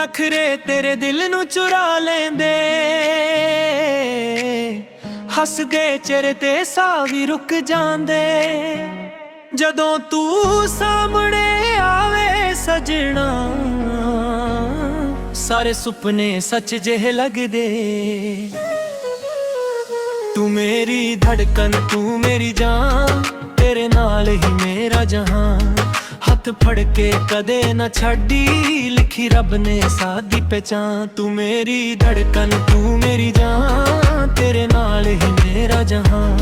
नखरे तेरे दिल नू चुरा लेंदे, हसदे चेहरे ते साह भी रुक जांदे। जदों तू सामने आवे सजना, सारे सुपने सच जेह लगदे। तू मेरी धड़कन तू मेरी जान, तेरे नाल ही मेरा जहान। हथ फड़ के कदे न छड़ी, लिखी रब ने सादी पहचान। तू मेरी धड़कन तू मेरी जान, तेरे नाल ही मेरा जहान।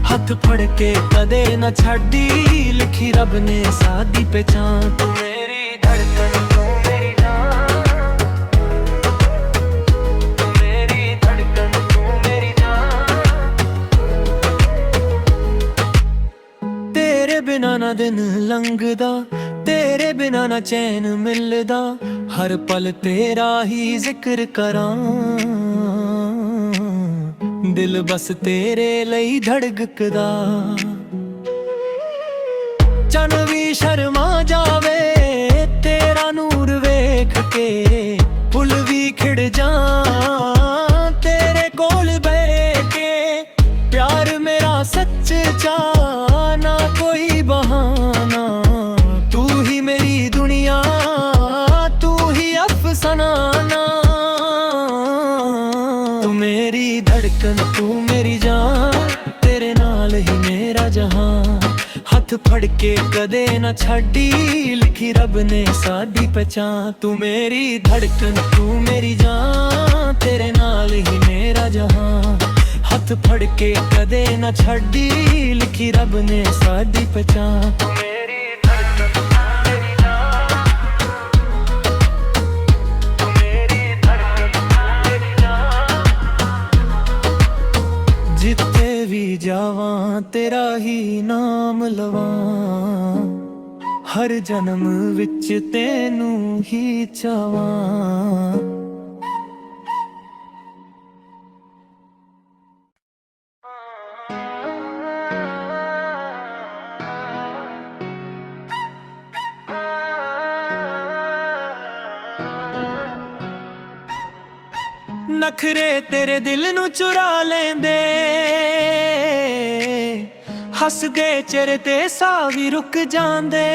हथ फड़ के कदे न छड़ी, लिखी रब ने सादी पहचान। तू मेरी धड़कन तू मेरी जान, तू मेरी धड़कन तू मेरी जान। तेरे बिना ना दिन लंघदा, तेरे बिना ना चैन मिलदा। हर पल तेरा ही जिक्र करां, दिल बस तेरे लई धड़कदा। चन भी शर्मा जावे तेरा नूर वेख के, फुल भी खिड़ जां तेरे कोल बैठ के। प्यार मेरा सच चा ना कोई बहाना, तू ही मेरी दुनिया तू ही अफसाना। तू मेरी धड़कन तू मेरी जान, तेरे नाल ही मेरा जहान। हथ फड़ के कदे न छड़ी, लिखी रब ने साडी पहचान। तू मेरी धड़कन तू मेरी जान, तेरे नाल ही मेरा जहान। हथ फड़ के कदे न छड़ी, लिखी रब ने साडी पहचान। तू मेरी धड़कन मेरी जान, तू मेरी धड़कन मेरी जान। जिथे भी जावां तेरा ही नाम लवां, हर जन्म विच तेनू ही चावां। नखरे तेरे दिल नू चुरा लेंदे, हसदे चेहरे ते साह भी रुक जांदे।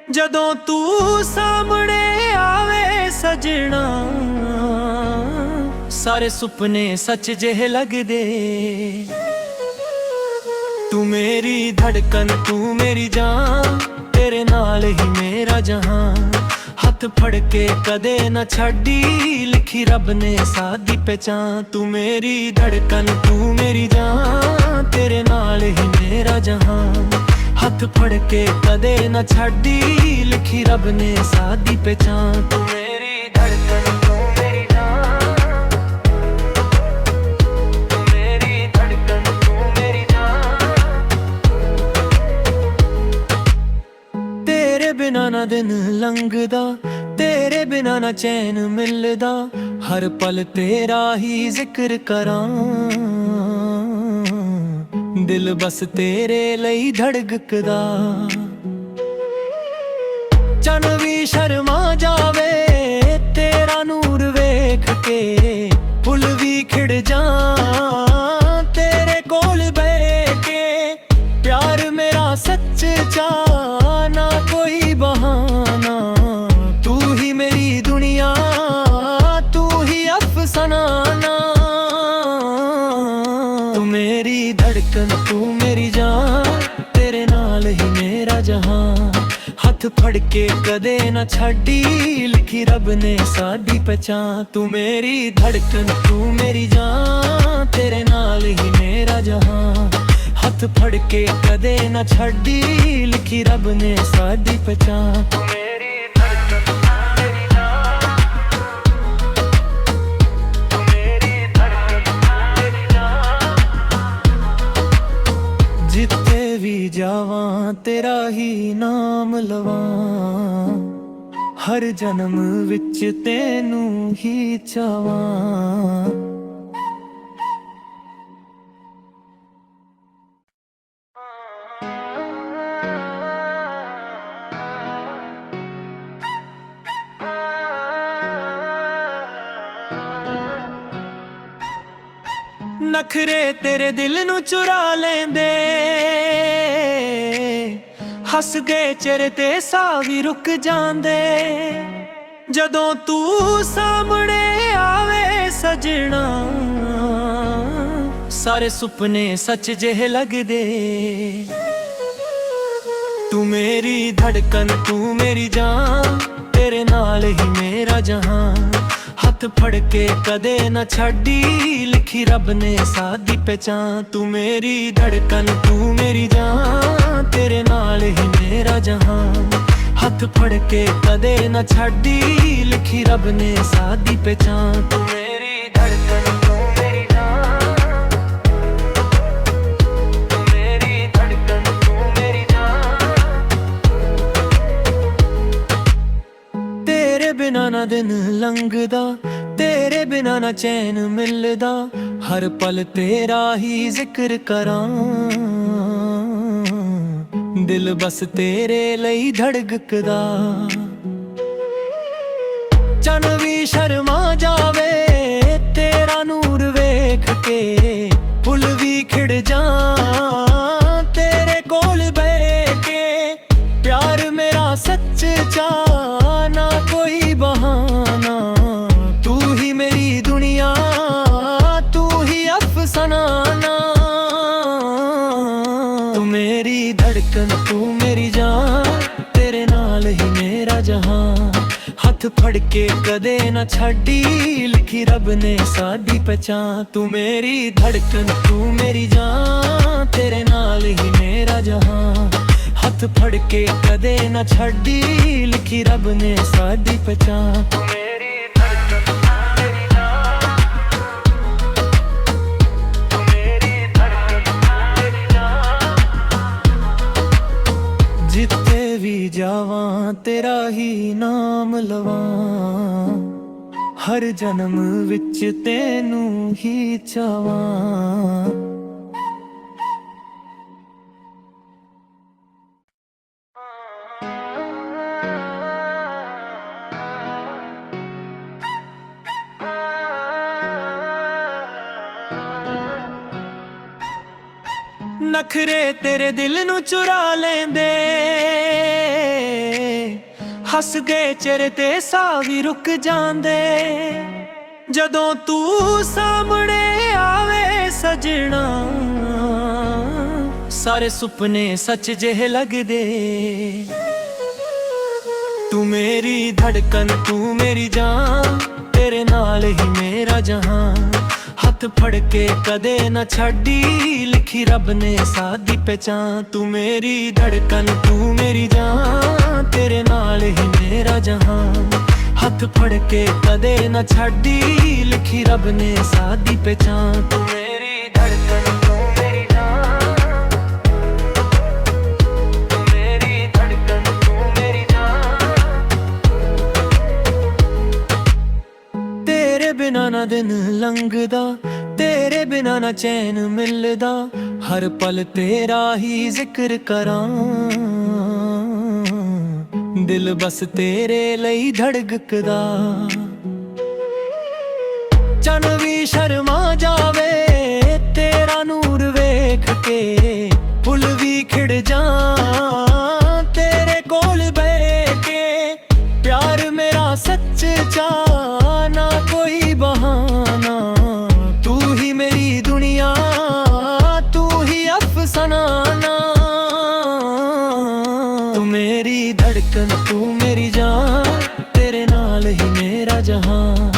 जदों तू सामने आवे सजना, सारे सुपने सच जेह लगदे। तू मेरी धड़कन तू मेरी जान, तेरे नाल ही मेरा जहान। हथ फड़ के कदे न छड़ी, लिखी रब ने सादी पहचान। तू मेरी धड़कन तू मेरी जान, तेरे नाल ही मेरा जहान। हथ फड़ के कदे न छड़ी, लिखी रब ने सादी पहचान। तू मेरी धड़कन तू मेरी जान, तू मेरी धड़कन तू मेरी जान। तेरे बिना ना दिन लंघदा, तेरे बिना ना चैन मिलदा। हर पल तेरा ही जिक्र करां, दिल बस तेरे लई धड़कदा। चन भी शर्मा जावे तेरा नूर वेख के, फुल भी खिड़ जां तेरे कोल बैठ के। प्यार मेरा सच चा ना कोई बहाना, तू ही मेरी दुनिया तू ही अफसाना। तू मेरी धड़कन तू मेरी जान, तेरे नाल ही मेरा जहान। हथ फड़ के कदे न छड़ी, लिखी रब ने साडी पहचान। तू मेरी धड़कन तू मेरी जान, तेरे नाल ही मेरा जहान। हथ फड़ के कदे न छड़ी, लिखी रब ने साडी पहचान। तू मेरी धड़कन मेरी जान, तू मेरी धड़कन मेरी जान। जिथे भी जावां तेरा ही नाम लवां, हर जन्म विच तेनू ही चावां। नखरे तेरे दिल नू चुरा लेंदे, हसदे चेहरे ते साह भी रुक जांदे। जदों तू सामने आवे सजना, सारे सुपने सच जेह लगदे। तू मेरी धड़कन तू मेरी जान, तेरे नाल ही मेरा जहान। हथ फड़ के कदे न छड़ी, लिखी रब ने सादी पहचान। तू मेरी धड़कन तू मेरी जान, तेरे नाल ही मेरा जहान। हथ फड़ के कदे न छड़ी, लिखी रब ने सादी पहचान। तू मेरी धड़कन तू मेरी जान, तू मेरी धड़कन तू मेरी जान। तेरे बिना ना दिन लंघदा, तेरे बिना ना चैन मिलदा। हर पल तेरा ही जिक्र करां, दिल बस तेरे लई धड़कदा। चन भी शर्मा जावे तेरा नूर वेख के, फुल भी खिड़ जा तेरे कोल बैठ के। प्यार मेरा सच चा ना कोई बहाना, तू ही मेरी दुनिया तू ही अफसाना। तू मेरी धड़कन तू मेरी जान, तेरे नाल ही मेरा जहान। हथ फड़ के कदे न छड़ी, लिखी रब ने साडी पहचान। तू मेरी धड़कन तू मेरी जान, तेरे नाल ही मेरा जहान। हथ फड़ के कदे न छड़ी, लिखी रब ने साडी पहचान। तू मेरी धड़कन मेरी जान, तू मेरी धड़कन मेरी जान। जिथे भी जावां तेरा ही नाम लवां, हर जन्म विच तेनू ही चावां। नखरे तेरे दिल नू चुरा लेंदे, हसदे चेहरे ते साह भी रुक जांदे। जदों तू सामने आवे सजना, सारे सुपने सच जेह लगदे। तू मेरी धड़कन तू मेरी जान, तेरे नाल ही मेरा जहान। हथ फड़ के कदे न छड़ी, लिखी रब ने सादी पहचान। तू मेरी धड़कन तू मेरी जान, तेरे नाल ही मेरा जहान। हथ फड़ के कदे न छड़ी, लिखी रब ने सादी पहचान। तू मेरी धड़कन तू मेरी जान, तू मेरी धड़कन तू मेरी जान। तेरे बिना ना दिन लंघदा, तेरे बिना ना चैन मिलदा। हर पल तेरा ही जिक्र करां, दिल बस तेरे लई धड़कदा। चन भी शर्मा जावे तेरा नूर वेख के, फुल भी खिड़ जा तेरे कोल बैठ के। प्यार मेरा सच चा ना कोई बहाना, तू ही मेरी दुनिया तू ही अफसाना। तू मेरी धड़कन तू मेरी जान, तेरे नाल ही मेरा जहान।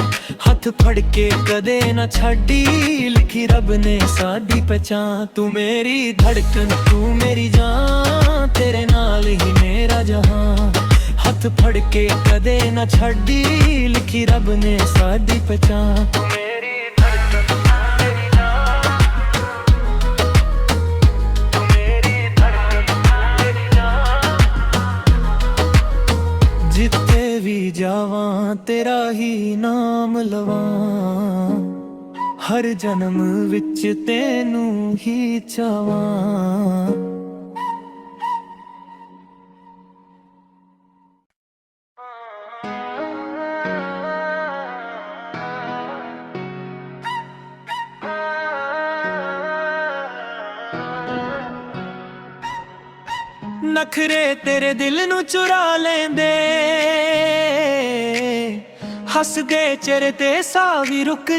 हथ फड़ के कदे न छड़ी, लिखी रब ने साडी पहचान। तू मेरी धड़कन तू मेरी जान, तेरे नाल ही मेरा जहान। हथ फड़ के कदे न छड़ी, लिखी रब ने साडी पहचान। तू मेरी धड़कन मेरी जान, तू मेरी धड़कन मेरी जान। जिथे भी जावां तेरा ही नाम लवां, हर जन्म विच तेनू ही चावां। ਨਖਰੇ ਤੇਰੇ ਦਿਲ ਨੂੰ ਚੁਰਾ ਲੈਂਦੇ, ਹੱਸਦੇ ਚਿਹਰੇ ਤੇ ਸਾਹ ਵੀ ਰੁਕ